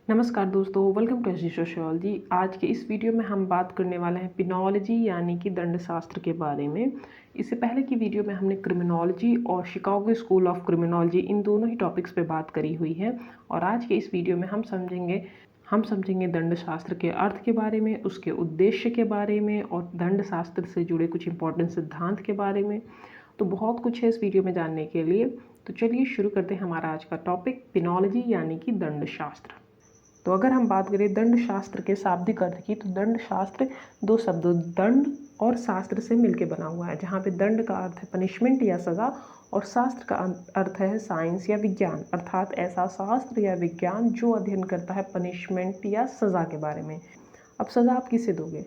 नमस्कार दोस्तों, welcome to SG sociology. आज के इस वीडियो में हम बात करने वाले हैं पिनोलॉजी यानी कि दंडशास्त्र के बारे में। इससे पहले की वीडियो में हमने क्रिमिनोलॉजी और शिकागो स्कूल ऑफ क्रिमिनोलॉजी इन दोनों ही टॉपिक्स पे बात करी हुई है। और आज के इस वीडियो में हम समझेंगे दंडशास्त्र के अर्थ के बारे में, उसके उद्देश्य के बारे में और दंडशास्त्र से जुड़े कुछ इंपॉर्टेंट सिद्धांत के बारे में। तो बहुत कुछ है इस वीडियो में जानने के लिए। तो चलिए शुरू करते हैं हमारा आज का टॉपिक, पिनोलॉजी यानी कि दंडशास्त्र। तो अगर हम बात करें दंड शास्त्र के शाब्दिक अर्थ की, तो दंड शास्त्र दो शब्दों दंड और शास्त्र से मिलकर बना हुआ है, जहाँ पे दंड का अर्थ है पनिशमेंट या सज़ा और शास्त्र का अर्थ है साइंस या विज्ञान, अर्थात ऐसा शास्त्र या विज्ञान जो अध्ययन करता है पनिशमेंट या सज़ा के बारे में। अब सज़ा आप किसे दोगे?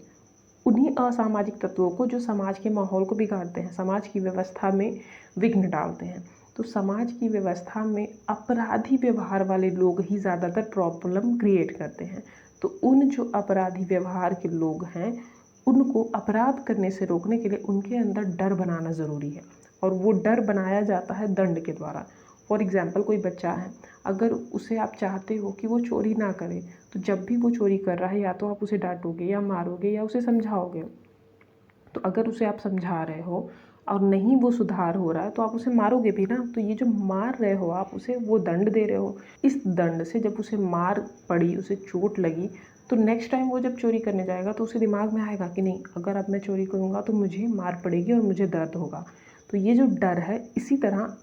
उन्हीं असामाजिक तत्वों को जो समाज के माहौल को बिगाड़ते हैं, समाज की व्यवस्था में विघ्न डालते हैं। तो समाज की व्यवस्था में अपराधी व्यवहार वाले लोग ही ज़्यादातर प्रॉब्लम क्रिएट करते हैं। तो उन जो अपराधी व्यवहार के लोग हैं, उनको अपराध करने से रोकने के लिए उनके अंदर डर बनाना ज़रूरी है, और वो डर बनाया जाता है दंड के द्वारा। फॉर एग्ज़ाम्पल, कोई बच्चा है, अगर उसे आप चाहते हो कि वो चोरी ना करे, तो जब भी वो चोरी कर रहा है या तो आप उसे डांटोगे या मारोगे या उसे समझाओगे। तो अगर उसे आप समझा रहे हो और नहीं वो सुधार हो रहा है, तो आप उसे मारोगे भी ना। तो ये जो मार रहे हो आप उसे, वो दंड दे रहे हो। इस दंड से जब उसे मार पड़ी, उसे चोट लगी, तो नेक्स्ट टाइम वो जब चोरी करने जाएगा तो उसे दिमाग में आएगा कि नहीं, अगर अब मैं चोरी करूँगा तो मुझे मार पड़ेगी और मुझे दर्द होगा। तो ये जो डर है, इसी तरह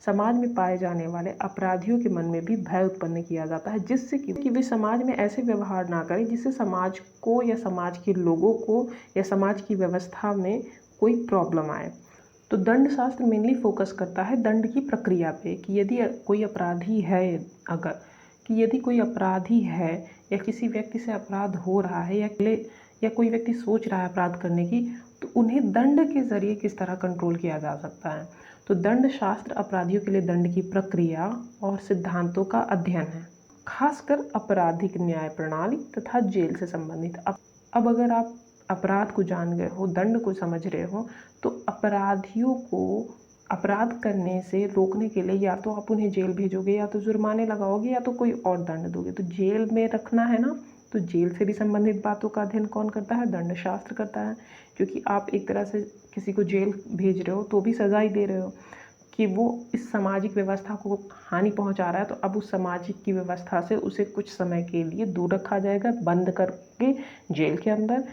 समाज में पाए जाने वाले अपराधियों के मन में भी भय उत्पन्न किया जाता है, जिससे कि वे समाज में ऐसे व्यवहार ना करें जिससे समाज को या समाज के लोगों को या समाज की व्यवस्था में कोई प्रॉब्लम आए। तो दंड शास्त्र मेनली फोकस करता है दंड की प्रक्रिया पे, कि यदि कोई अपराधी है, अगर कि यदि कोई अपराधी है या किसी व्यक्ति से अपराध हो रहा है या कोई व्यक्ति सोच रहा है अपराध करने की, तो उन्हें दंड के ज़रिए किस तरह कंट्रोल किया जा सकता है। तो दंड शास्त्र अपराधियों के लिए दंड की प्रक्रिया और सिद्धांतों का अध्ययन है, खासकर आपराधिक न्याय प्रणाली तथा जेल से संबंधित। अब अगर आप अपराध को जान गए हो, दंड को समझ रहे हो, तो अपराधियों को अपराध करने से रोकने के लिए या तो आप उन्हें जेल भेजोगे, या तो जुर्माने लगाओगे, या तो कोई और दंड दोगे। तो जेल में रखना है ना, तो जेल से भी संबंधित बातों का अध्ययन कौन करता है? दंड शास्त्र करता है। क्योंकि आप एक तरह से किसी को जेल भेज रहे हो तो भी सज़ा ही दे रहे हो कि वो इस सामाजिक व्यवस्था को हानि पहुंचा रहा है। तो अब उस सामाजिक की व्यवस्था से उसे कुछ समय के लिए दूर रखा जाएगा, बंद करके जेल के अंदर।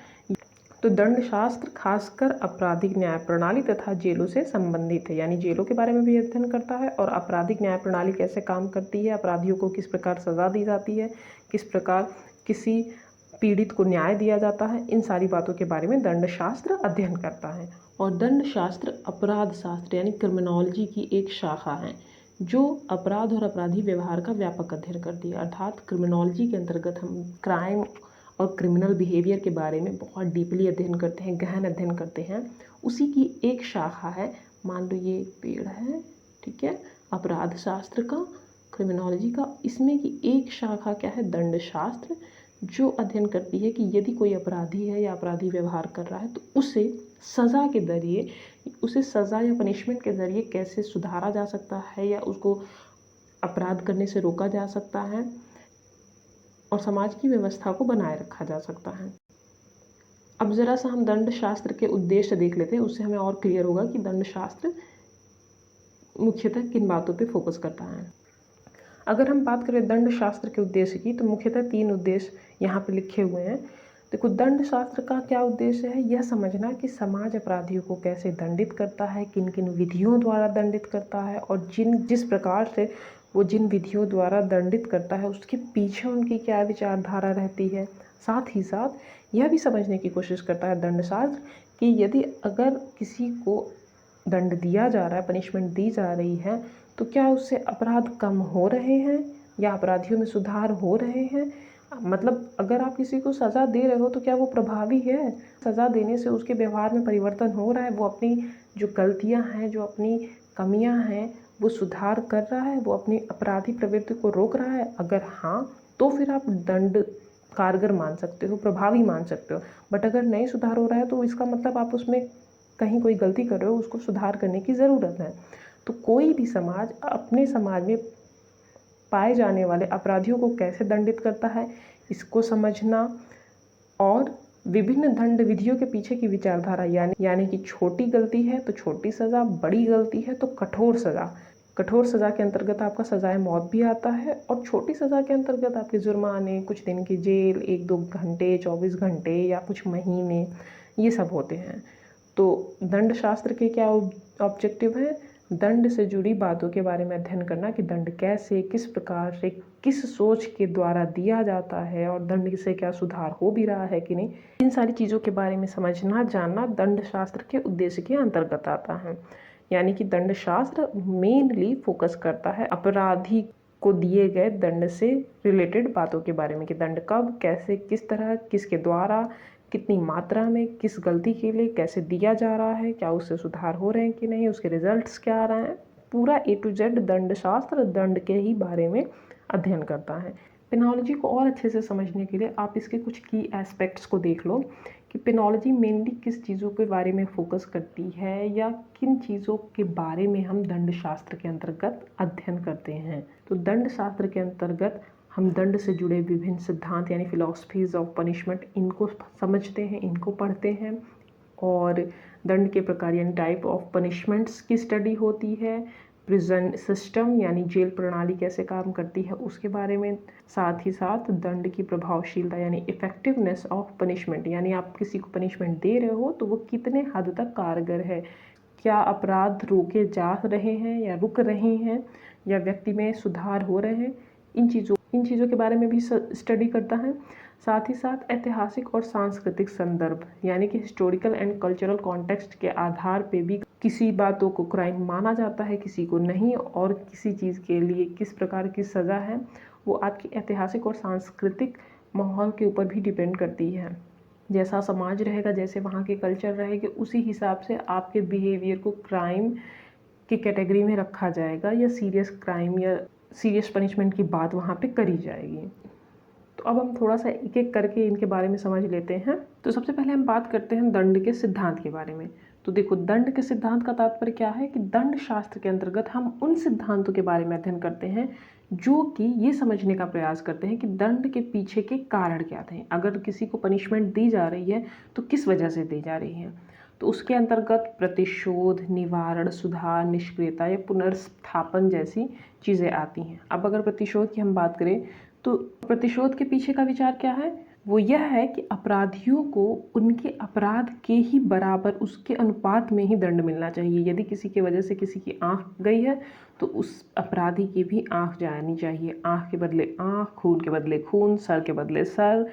तो दंड शास्त्र खासकर आपराधिक न्याय प्रणाली तथा जेलों से संबंधित है, यानी जेलों के बारे में भी अध्ययन करता है और आपराधिक न्याय प्रणाली कैसे काम करती है, अपराधियों को किस प्रकार सज़ा दी जाती है, किस प्रकार किसी पीड़ित को न्याय दिया जाता है, इन सारी बातों के बारे में दंड शास्त्र अध्ययन करता है। और दंड शास्त्र अपराध शास्त्र यानी क्रिमिनोलॉजी की एक शाखा है, जो अपराध और अपराधी व्यवहार का व्यापक अध्ययन करती है। अर्थात क्रिमिनोलॉजी के अंतर्गत हम क्राइम और क्रिमिनल बिहेवियर के बारे में बहुत डीपली अध्ययन करते हैं, गहन अध्ययन करते हैं। उसी की एक शाखा है, मान लो ये पेड़ है, ठीक है, अपराध शास्त्र का, क्रिमिनोलॉजी का, इसमें की एक शाखा क्या है? दंड शास्त्र, जो अध्ययन करती है कि यदि कोई अपराधी है या अपराधी व्यवहार कर रहा है, तो उसे सज़ा के ज़रिए, उसे सज़ा या पनिशमेंट के ज़रिए कैसे सुधारा जा सकता है या उसको अपराध करने से रोका जा सकता है और समाज की व्यवस्था को बनाए रखा जा सकता है। अब ज़रा सा हम दंड शास्त्र के उद्देश्य देख लेते हैं, उससे हमें और क्लियर होगा कि दंड शास्त्र मुख्यतः किन बातों पे फोकस करता है। अगर हम बात करें दंड शास्त्र के उद्देश्य की, तो मुख्यतः 3 उद्देश्य यहाँ पे लिखे हुए हैं। देखो, दंड शास्त्र का क्या उद्देश्य है? यह समझना कि समाज अपराधियों को कैसे दंडित करता है, किन किन विधियों द्वारा दंडित करता है, और जिस प्रकार से वो जिन विधियों द्वारा दंडित करता है उसके पीछे उनकी क्या विचारधारा रहती है। साथ ही साथ यह भी समझने की कोशिश करता है दंड शास्त्र कि यदि अगर किसी को दंड दिया जा रहा है, पनिशमेंट दी जा रही है, तो क्या उससे अपराध कम हो रहे हैं या अपराधियों में सुधार हो रहे हैं? मतलब अगर आप किसी को सज़ा दे रहे हो तो क्या वो प्रभावी है? सज़ा देने से उसके व्यवहार में परिवर्तन हो रहा है? वो अपनी जो गलतियां हैं, जो अपनी कमियां हैं, वो सुधार कर रहा है? वो अपनी अपराधी प्रवृत्ति को रोक रहा है? अगर हाँ, तो फिर आप दंड कारगर मान सकते हो, प्रभावी मान सकते हो। बट अगर नहीं सुधार हो रहा है, तो इसका मतलब आप उसमें कहीं कोई गलती कर रहे हो, उसको सुधार करने की ज़रूरत है। तो कोई भी समाज अपने समाज में पाए जाने वाले अपराधियों को कैसे दंडित करता है, इसको समझना, और विभिन्न दंड विधियों के पीछे की विचारधारा, यानी कि छोटी गलती है तो छोटी सज़ा, बड़ी गलती है तो कठोर सज़ा। कठोर सज़ा के अंतर्गत आपका सज़ाए मौत भी आता है, और छोटी सज़ा के अंतर्गत आपके जुर्माने, कुछ दिन की जेल, 1-2 घंटे, 24 घंटे या कुछ महीने, ये सब होते हैं। तो दंड शास्त्र के क्या ऑब्जेक्टिव है? दंड से जुड़ी बातों के बारे में अध्ययन करना कि दंड कैसे, किस प्रकार से, किस सोच के द्वारा दिया जाता है, और दंड से क्या सुधार हो भी रहा है कि नहीं, इन सारी चीज़ों के बारे में समझना, जानना दंड शास्त्र के उद्देश्य के अंतर्गत आता है। यानी कि दंड शास्त्र मेनली फोकस करता है अपराधी को दिए गए दंड से रिलेटेड बातों के बारे में कि दंड कब, कैसे, किस तरह, किसके द्वारा, कितनी मात्रा में, किस गलती के लिए कैसे दिया जा रहा है, क्या उससे सुधार हो रहे हैं कि नहीं, उसके रिजल्ट्स क्या आ रहे हैं। पूरा A to Z दंड शास्त्र दंड के ही बारे में अध्ययन करता है। पेनोलॉजी को और अच्छे से समझने के लिए आप इसके कुछ की एस्पेक्ट्स को देख लो कि पेनोलॉजी मेनली किस चीज़ों के बारे में फोकस करती है, या किन चीज़ों के बारे में हम दंड शास्त्र के अंतर्गत अध्ययन करते हैं। तो दंड शास्त्र के अंतर्गत हम दंड से जुड़े विभिन्न सिद्धांत यानी फिलॉसफीज ऑफ पनिशमेंट, इनको समझते हैं, इनको पढ़ते हैं, और दंड के प्रकार यानी टाइप ऑफ पनिशमेंट्स की स्टडी होती है। प्रिजन सिस्टम यानी जेल प्रणाली कैसे काम करती है उसके बारे में, साथ ही साथ दंड की प्रभावशीलता यानी इफ़ेक्टिवनेस ऑफ पनिशमेंट, यानी आप किसी को पनिशमेंट दे रहे हो तो वो कितने हद तक कारगर है, क्या अपराध रोके जा रहे हैं या रुक रहे हैं, या व्यक्ति में सुधार हो रहे हैं, इन चीज़ों के बारे में भी स्टडी करता है। साथ ही साथ ऐतिहासिक और सांस्कृतिक संदर्भ यानी कि हिस्टोरिकल एंड कल्चरल कॉन्टेक्स्ट के आधार पे भी किसी बातों को क्राइम माना जाता है, किसी को नहीं, और किसी चीज़ के लिए किस प्रकार की सज़ा है वो आपकी ऐतिहासिक और सांस्कृतिक माहौल के ऊपर भी डिपेंड करती है। जैसा समाज रहेगा, जैसे वहाँ के कल्चर रहेगी, उसी हिसाब से आपके बिहेवियर को क्राइम की कैटेगरी में रखा जाएगा, या सीरियस क्राइम या सीरियस पनिशमेंट की बात वहाँ पे करी जाएगी। तो अब हम थोड़ा सा एक एक करके इनके बारे में समझ लेते हैं। तो सबसे पहले हम बात करते हैं दंड के सिद्धांत के बारे में। तो देखो, दंड के सिद्धांत का तात्पर्य क्या है कि दंड शास्त्र के अंतर्गत हम उन सिद्धांतों के बारे में अध्ययन करते हैं जो कि ये समझने का प्रयास करते हैं कि दंड के पीछे के कारण क्या थे। अगर किसी को पनिशमेंट दी जा रही है तो किस वजह से दी जा रही है। तो उसके अंतर्गत प्रतिशोध, निवारण, सुधार, निष्क्रियता या पुनर्स्थापन जैसी चीज़ें आती हैं। अब अगर प्रतिशोध की हम बात करें तो प्रतिशोध के पीछे का विचार क्या है? वो यह है कि अपराधियों को उनके अपराध के ही बराबर, उसके अनुपात में ही दंड मिलना चाहिए। यदि किसी की वजह से किसी की आँख गई है तो उस अपराधी की भी आँख जानी चाहिए। आँख के बदले आँख, खून के बदले खून, सर के बदले सर,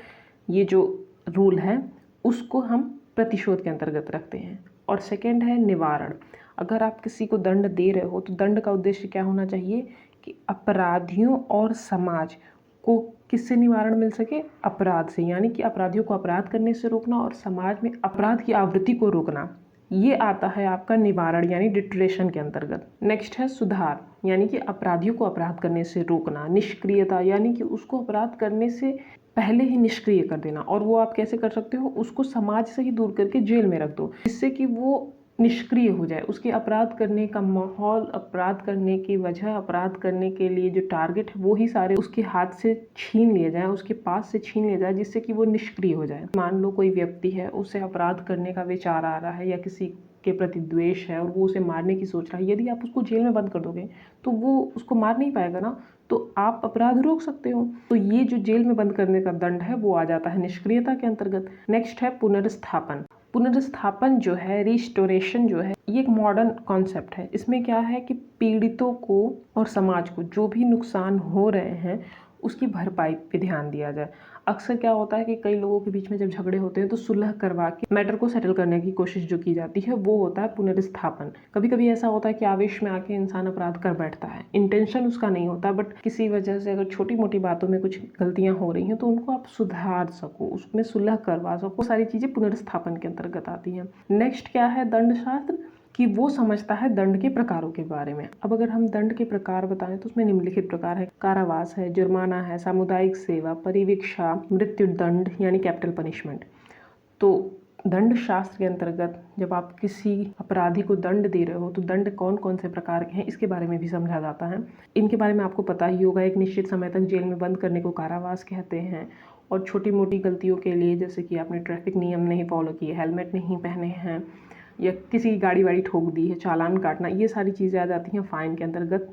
ये जो रूल है उसको हम प्रतिशोध के अंतर्गत रखते हैं। और सेकेंड है निवारण। अगर आप किसी को दंड दे रहे हो तो दंड का उद्देश्य क्या होना चाहिए कि अपराधियों और समाज को किससे निवारण मिल सके? अपराध से, यानी कि अपराधियों को अपराध करने से रोकना और समाज में अपराध की आवृत्ति को रोकना, ये आता है आपका निवारण यानी डिटरेशन के अंतर्गत। नेक्स्ट है सुधार, यानी कि अपराधियों को अपराध करने से रोकना। निष्क्रियता, यानी कि उसको अपराध करने से पहले ही निष्क्रिय कर देना। और वो आप कैसे कर सकते हो? उसको समाज से ही दूर करके जेल में रख दो, जिससे कि वो निष्क्रिय हो जाए। उसके अपराध करने का माहौल, अपराध करने की वजह, अपराध करने के लिए जो टारगेट है वो ही सारे उसके हाथ से छीन लिए जाए, उसके पास से छीन लिए जाए, जिससे कि वो निष्क्रिय हो जाए। मान लो कोई व्यक्ति है, उसे अपराध करने का विचार आ रहा है या किसी के प्रति द्वेष है और वो उसे मारने की सोच रहा है। यदि आप उसको जेल में बंद कर दोगे तो वो उसको मार नहीं पाएगा ना, तो आप अपराध रोक सकते हो। तो ये जो जेल में बंद करने का दंड है वो आ जाता है निष्क्रियता के अंतर्गत। नेक्स्ट है पुनर्स्थापन। पुनर्स्थापन जो है, रिस्टोरेशन जो है, ये एक मॉडर्न कॉन्सेप्ट है। इसमें क्या है कि पीड़ितों को और समाज को जो भी नुकसान हो रहे हैं उसकी भरपाई पे ध्यान दिया जाए। अक्सर क्या होता है कि कई लोगों के बीच में जब झगड़े होते हैं तो सुलह करवा के मैटर को सेटल करने की कोशिश जो की जाती है वो होता है पुनर्स्थापन। कभी कभी ऐसा होता है कि आवेश में आके इंसान अपराध कर बैठता है, इंटेंशन उसका नहीं होता, बट किसी वजह से अगर छोटी मोटी बातों में कुछ गलतियां हो रही हैं तो उनको आप सुधार सको, उसमें सुलह करवा सको, सारी चीज़ें पुनर्स्थापन के अंतर्गत आती हैं। नेक्स्ट क्या है दंड शास्त्र कि वो समझता है दंड के प्रकारों के बारे में। अब अगर हम दंड के प्रकार बताएं तो उसमें निम्नलिखित प्रकार है: कारावास है, जुर्माना है, सामुदायिक सेवा, परिवीक्षा, मृत्यु दंड यानी कैपिटल पनिशमेंट। तो दंड शास्त्र के अंतर्गत जब आप किसी अपराधी को दंड दे रहे हो तो दंड कौन कौन से प्रकार के हैं इसके बारे में भी समझा जाता है। इनके बारे में आपको पता ही होगा। एक निश्चित समय तक जेल में बंद करने को कारावास कहते हैं, और छोटी मोटी गलतियों के लिए, जैसे कि आपने ट्रैफिक नियम नहीं फॉलो किए, हेलमेट नहीं पहने हैं, या किसी की गाड़ी वाड़ी ठोक दी है, चालान काटना, ये सारी चीज़ें आ जाती हैं फाइन के अंतर्गत।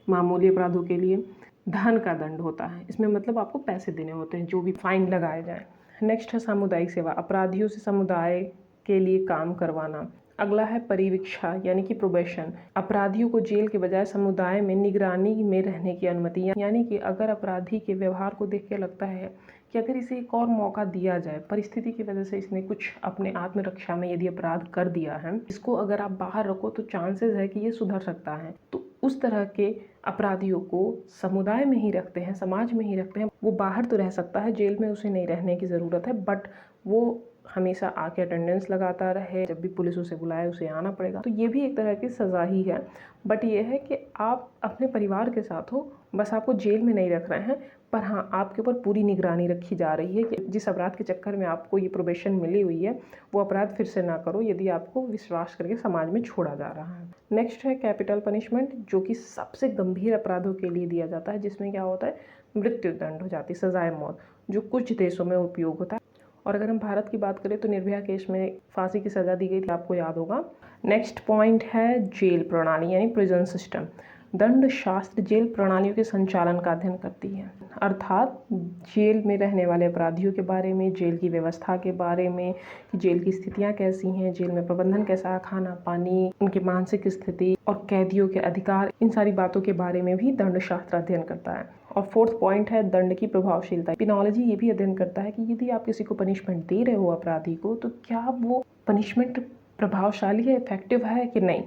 मामूली अपराधों के लिए धन का दंड होता है, इसमें मतलब आपको पैसे देने होते हैं जो भी फाइन लगाए जाए। नेक्स्ट है सामुदायिक सेवा, अपराधियों से समुदाय के लिए काम करवाना। अगला है परिवीक्षा यानी कि प्रोबेशन, अपराधियों को जेल के बजाय समुदाय में निगरानी में रहने की अनुमति। यानी कि अगर अपराधी के व्यवहार को देख के लगता है कि अगर इसे एक और मौका दिया जाए, परिस्थिति की वजह से इसने कुछ अपने आत्मरक्षा में यदि अपराध कर दिया है, इसको अगर आप बाहर रखो तो चांसेस है कि ये सुधर सकता है, तो उस तरह के अपराधियों को समुदाय में ही रखते हैं, समाज में ही रखते हैं। वो बाहर तो रह सकता है, जेल में उसे नहीं रहने की ज़रूरत है, बट वो हमेशा आके अटेंडेंस लगाता रहे, जब भी पुलिस उसे बुलाए उसे आना पड़ेगा। तो ये भी एक तरह की सज़ा ही है, बट ये है कि आप अपने परिवार के साथ हो, बस आपको जेल में नहीं रख रहे हैं, पर हाँ आपके ऊपर पूरी निगरानी रखी जा रही है कि जिस अपराध के चक्कर में आपको ये प्रोबेशन मिली हुई है वो अपराध फिर से ना करो, यदि आपको विश्वास करके समाज में छोड़ा जा रहा है। नेक्स्ट है कैपिटल पनिशमेंट, जो कि सबसे गंभीर अपराधों के लिए दिया जाता है, जिसमें क्या होता है, मृत्यु दंड हो जाती है, सजाए मौत, जो कुछ देशों में उपयोग होता है। और अगर हम भारत की बात करें तो निर्भया केस में फांसी की सज़ा दी गई थी, आपको याद होगा। नेक्स्ट पॉइंट है जेल प्रणाली यानी प्रिजन सिस्टम। दंड शास्त्र जेल प्रणालियों के संचालन का अध्ययन करती है, अर्थात जेल में रहने वाले अपराधियों के बारे में, जेल की व्यवस्था के बारे में कि जेल की स्थितियाँ कैसी हैं, जेल में प्रबंधन कैसा, खाना पानी, उनकी मानसिक स्थिति और कैदियों के अधिकार, इन सारी बातों के बारे में भी दंड शास्त्र अध्ययन करता है। और फोर्थ पॉइंट है दंड की प्रभावशीलता। पिनोलॉजी ये भी अध्ययन करता है कि यदि आप किसी को पनिशमेंट दे रहे हो अपराधी को, तो क्या वो पनिशमेंट प्रभावशाली है, इफेक्टिव है कि नहीं।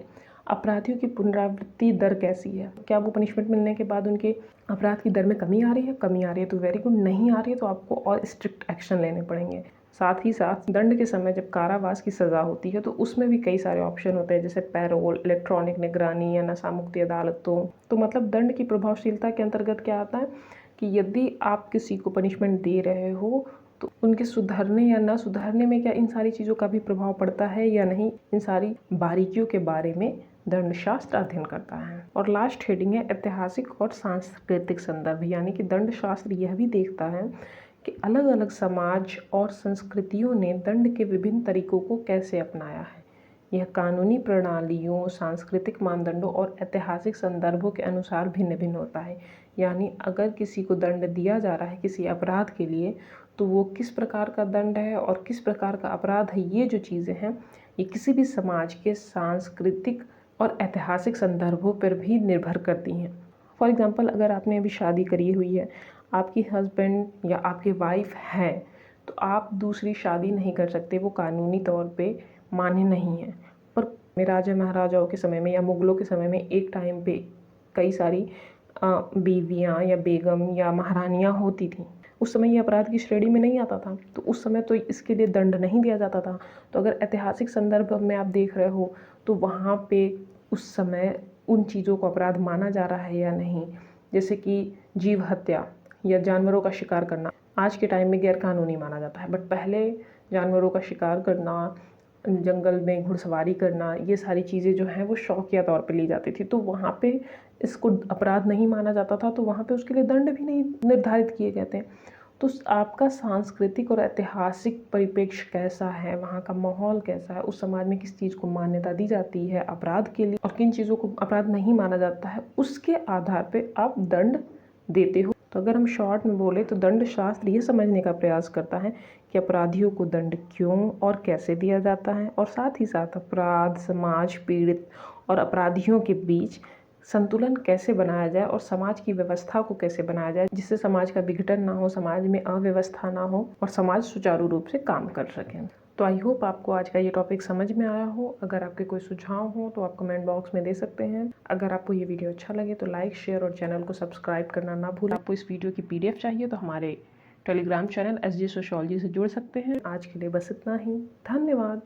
अपराधियों की पुनरावृत्ति दर कैसी है, क्या वो पनिशमेंट मिलने के बाद उनके अपराध की दर में कमी आ रही है, कमी आ रही है तो वेरी गुड, नहीं आ रही है तो आपको और स्ट्रिक्ट एक्शन लेने पड़ेंगे। साथ ही साथ दंड के समय जब कारावास की सज़ा होती है तो उसमें भी कई सारे ऑप्शन होते हैं, जैसे पैरोल, इलेक्ट्रॉनिक निगरानी या नशा मुक्ति अदालतों। तो मतलब दंड की प्रभावशीलता के अंतर्गत क्या आता है कि यदि आप किसी को पनिशमेंट दे रहे हो तो उनके सुधरने या न सुधरने में क्या इन सारी चीज़ों का भी प्रभाव पड़ता है या नहीं, इन सारी बारीकियों के बारे में दंड शास्त्र अध्ययन करता है। और लास्ट हेडिंग है ऐतिहासिक और सांस्कृतिक संदर्भ, यानी कि दंड शास्त्र यह भी देखता है कि अलग अलग समाज और संस्कृतियों ने दंड के विभिन्न तरीकों को कैसे अपनाया है। यह कानूनी प्रणालियों, सांस्कृतिक मानदंडों और ऐतिहासिक संदर्भों के अनुसार भिन्न भिन्न होता है। यानी अगर किसी को दंड दिया जा रहा है किसी अपराध के लिए, तो वो किस प्रकार का दंड है और किस प्रकार का अपराध है, ये जो चीज़ें हैं ये किसी भी समाज के सांस्कृतिक और ऐतिहासिक संदर्भों पर भी निर्भर करती हैं। फॉर एग्ज़ाम्पल, अगर आपने अभी शादी करी हुई है, आपकी हस्बैंड या आपके वाइफ है, तो आप दूसरी शादी नहीं कर सकते, वो कानूनी तौर पे मान्य नहीं है। पर राजा महाराजाओं के समय में या मुग़लों के समय में एक टाइम पे कई सारी बीवियाँ या बेगम या महारानियाँ होती थीं। उस समय ये अपराध की श्रेणी में नहीं आता था, तो उस समय तो इसके लिए दंड नहीं दिया जाता था। तो अगर ऐतिहासिक संदर्भ में आप देख रहे हो तो वहाँ पे उस समय उन चीज़ों को अपराध माना जा रहा है या नहीं। जैसे कि जीव हत्या या जानवरों का शिकार करना आज के टाइम में गैर कानूनी माना जाता है, बट पहले जानवरों का शिकार करना, जंगल में घुड़सवारी करना, ये सारी चीज़ें जो हैं वो शौकिया तौर पे ली जाती थी, तो वहाँ पे इसको अपराध नहीं माना जाता था, तो वहाँ पे उसके लिए दंड भी नहीं निर्धारित किए गए थे। तो आपका सांस्कृतिक और ऐतिहासिक परिप्रेक्ष्य कैसा है, वहाँ का माहौल कैसा है, उस समाज में किस चीज़ को मान्यता दी जाती है अपराध के लिए और किन चीज़ों को अपराध नहीं माना जाता है, उसके आधार पे आप दंड देते हो। तो अगर हम शॉर्ट में बोले तो दंड शास्त्र ये समझने का प्रयास करता है कि अपराधियों को दंड क्यों और कैसे दिया जाता है, और साथ ही साथ अपराध, समाज, पीड़ित और अपराधियों के बीच संतुलन कैसे बनाया जाए और समाज की व्यवस्था को कैसे बनाया जाए जिससे समाज का विघटन ना हो, समाज में अव्यवस्था ना हो और समाज सुचारू रूप से काम कर सके। तो आई होप आपको आज का ये टॉपिक समझ में आया हो। अगर आपके कोई सुझाव हो तो आप कमेंट बॉक्स में दे सकते हैं। अगर आपको ये वीडियो अच्छा लगे तो लाइक, शेयर और चैनल को सब्सक्राइब करना ना भूलें। आपको इस वीडियो की PDF चाहिए तो हमारे टेलीग्राम चैनल SG सोशियोलॉजी से जुड़ सकते हैं। आज के लिए बस इतना ही, धन्यवाद।